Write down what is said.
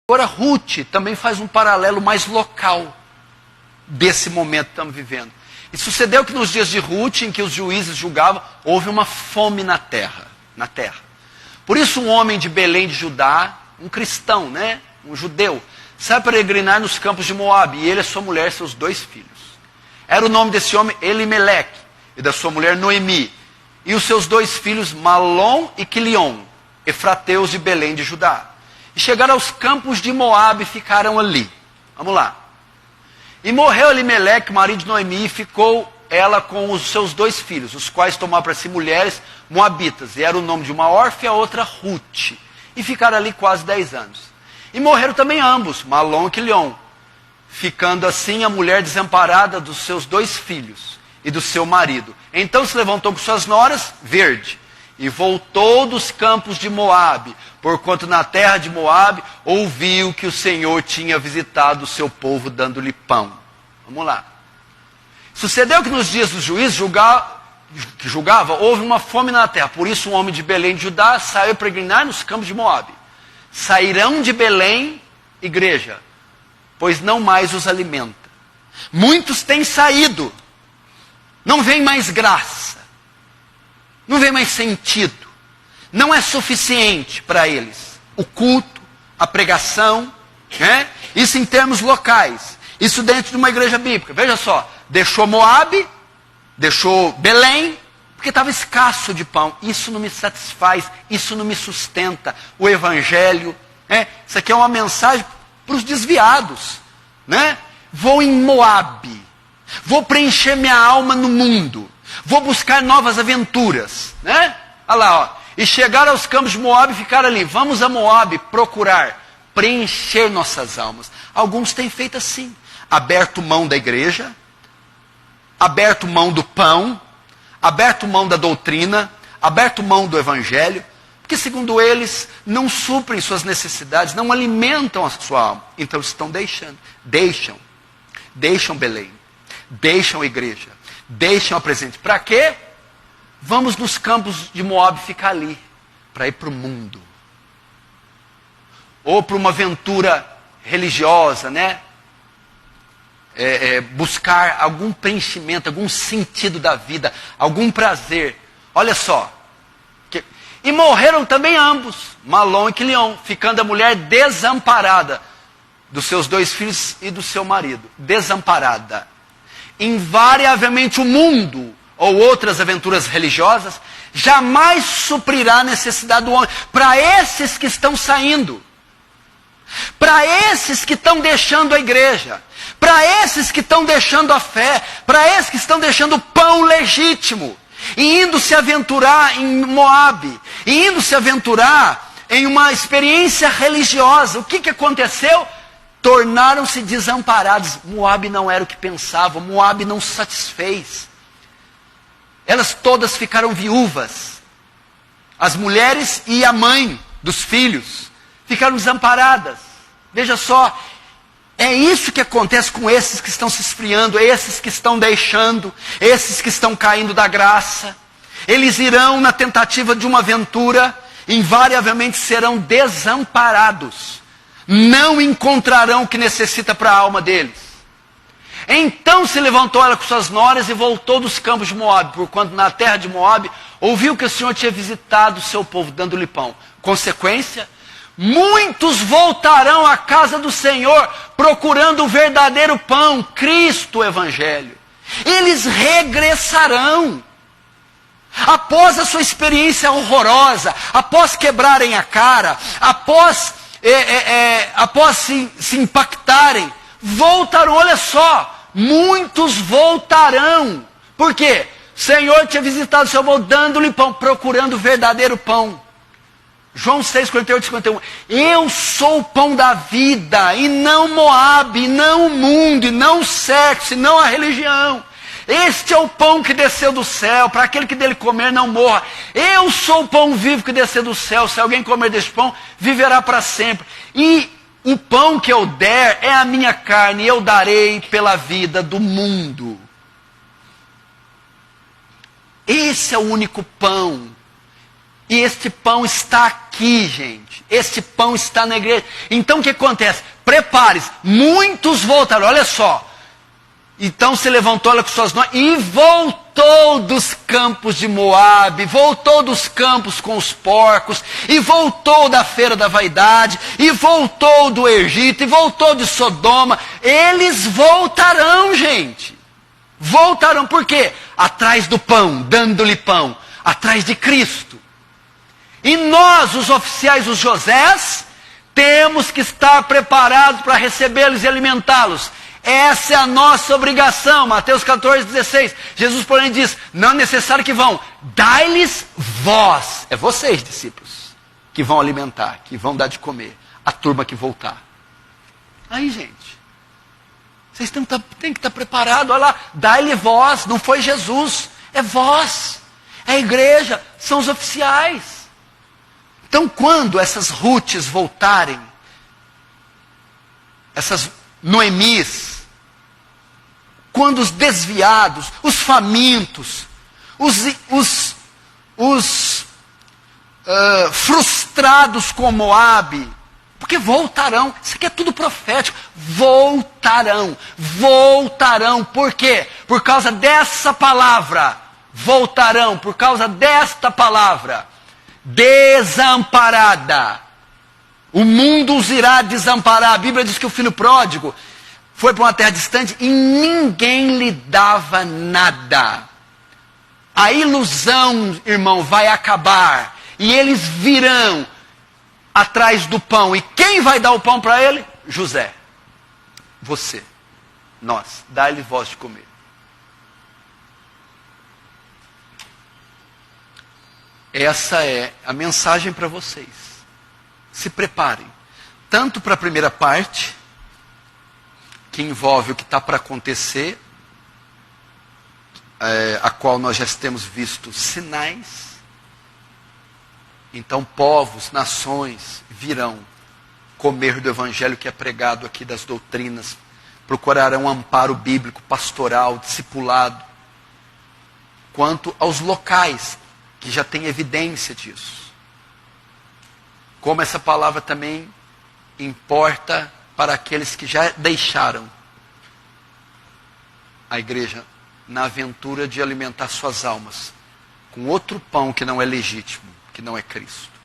Agora, Ruth também faz um paralelo mais local desse momento que estamos vivendo. E sucedeu que nos dias de Ruth, em que os juízes julgavam, houve uma fome na terra. Por isso um homem de Belém de Judá, um cristão, né? Um judeu, sai peregrinar nos campos de Moabe, e ele, a sua mulher e seus 2 filhos. Era o nome desse homem Elimeleque, e da sua mulher Noemi, e os seus 2 filhos Malom e Quilion, efrateus de Belém de Judá. E chegaram aos campos de Moabe e ficaram ali. Vamos lá. E morreu Elimeleque, marido de Noemi, e ficou ela com os seus 2 filhos, os quais tomaram para si mulheres moabitas. E era o nome de uma órfã e a outra Ruth. E ficaram ali quase 10 anos. E morreram também ambos, Malom e Quilion, ficando assim a mulher desamparada dos seus 2 filhos e do seu marido. Então se levantou com suas noras, verde, e voltou dos campos de Moabe, porquanto na terra de Moabe ouviu que o Senhor tinha visitado o seu povo dando-lhe pão. Vamos lá. Sucedeu que nos dias dos juízes que julgava, houve uma fome na terra. Por isso um homem de Belém de Judá saiu a peregrinar nos campos de Moabe. Sairão de Belém, igreja, pois não mais os alimenta. Muitos têm saído. Não vem mais graça. Não vem mais sentido. Não é suficiente para eles o culto, a pregação, né? Isso em termos locais. Isso dentro de uma igreja bíblica. Veja só, deixou Moabe, deixou Belém, porque estava escasso de pão. Isso não me satisfaz, isso não me sustenta. O evangelho, né? Isso aqui é uma mensagem para os desviados, né? Vou em Moabe, vou preencher minha alma no mundo, vou buscar novas aventuras, né? Olha lá, ó. E chegaram aos campos de Moabe e ficaram ali. Vamos a Moabe procurar preencher nossas almas. Alguns têm feito assim, aberto mão da igreja, aberto mão do pão, aberto mão da doutrina, aberto mão do evangelho, porque segundo eles não suprem suas necessidades, não alimentam a sua alma. Então estão deixam Belém, deixam a igreja, deixam a presença. Para quê? Vamos nos campos de Moabe ficar ali, para ir para o mundo. Ou para uma aventura religiosa, né? Buscar algum preenchimento, algum sentido da vida, algum prazer. Olha só. E morreram também ambos, Malom e Quilion, ficando a mulher desamparada dos seus 2 filhos e do seu marido. Desamparada. Invariavelmente o mundo, ou outras aventuras religiosas, jamais suprirá a necessidade do homem. Para esses que estão saindo, para esses que estão deixando a igreja, para esses que estão deixando a fé, para esses que estão deixando o pão legítimo, e indo se aventurar em Moabe, e indo se aventurar em uma experiência religiosa, o que aconteceu? Tornaram-se desamparados. Moabe não era o que pensavam, Moabe não se satisfez. Elas todas ficaram viúvas. As mulheres e a mãe dos filhos ficaram desamparadas. Veja só, é isso que acontece com esses que estão se esfriando, esses que estão deixando, esses que estão caindo da graça. Eles irão na tentativa de uma aventura, invariavelmente serão desamparados. Não encontrarão o que necessita para a alma deles. Então se levantou ela com suas noras e voltou dos campos de Moabe, porquanto na terra de Moabe ouviu que o Senhor tinha visitado o seu povo, dando-lhe pão. Consequência, muitos voltarão à casa do Senhor, procurando o verdadeiro pão, Cristo, o Evangelho. Eles regressarão. Após a sua experiência horrorosa, após quebrarem a cara, após se impactarem, voltarão. Olha só, muitos voltarão. Por quê? O Senhor tinha visitado o seu povo, dando-lhe pão, procurando o verdadeiro pão. João 6, 48 e 51. Eu sou o pão da vida, e não Moabe, e não o mundo, e não o sexo, e não a religião. Este é o pão que desceu do céu, para aquele que dele comer não morra. Eu sou o pão vivo que desceu do céu. Se alguém comer deste pão, viverá para sempre. E o pão que eu der é a minha carne, e eu darei pela vida do mundo. Esse é o único pão E este pão está aqui, gente. Este pão está na igreja. Então o que acontece? Prepare-se. Muitos voltaram. Olha só. Então se levantou ela com suas nós e voltou dos campos de Moabe, voltou dos campos com os porcos, e voltou da feira da vaidade, e voltou do Egito, e voltou de Sodoma. Eles voltarão, gente. Voltarão por quê? Atrás do pão, dando-lhe pão, atrás de Cristo. E nós, os oficiais, os Josés, temos que estar preparados para recebê-los e alimentá-los. Essa é a nossa obrigação. Mateus 14:16. Jesus, porém, diz: não é necessário que vão, dai-lhes vós. É vocês, discípulos, que vão alimentar, que vão dar de comer a turma que voltar. Aí, gente, vocês têm que estar preparados. Olha lá, dai-lhe vós. Não foi Jesus, é vós. É a igreja, são os oficiais. Então, quando essas Rutes voltarem, essas Noemis, quando os desviados, os famintos, os frustrados com Moabe, porque voltarão, isso aqui é tudo profético, voltarão, por quê? Por causa dessa palavra, voltarão, por causa desta palavra, desamparada, o mundo os irá desamparar. A Bíblia diz que o filho pródigo foi para uma terra distante e ninguém lhe dava nada. A ilusão, irmão, vai acabar. E eles virão atrás do pão. E quem vai dar o pão para ele? José. Você. Nós. Dá-lhe voz de comer. Essa é a mensagem para vocês. Se preparem. Tanto para a primeira parte, que envolve o que está para acontecer, a qual nós já temos visto sinais. Então povos, nações virão comer do evangelho que é pregado aqui, das doutrinas, procurarão amparo bíblico, pastoral, discipulado, quanto aos locais, que já tem evidência disso. Como essa palavra também importa para aqueles que já deixaram a igreja na aventura de alimentar suas almas com outro pão que não é legítimo, que não é Cristo.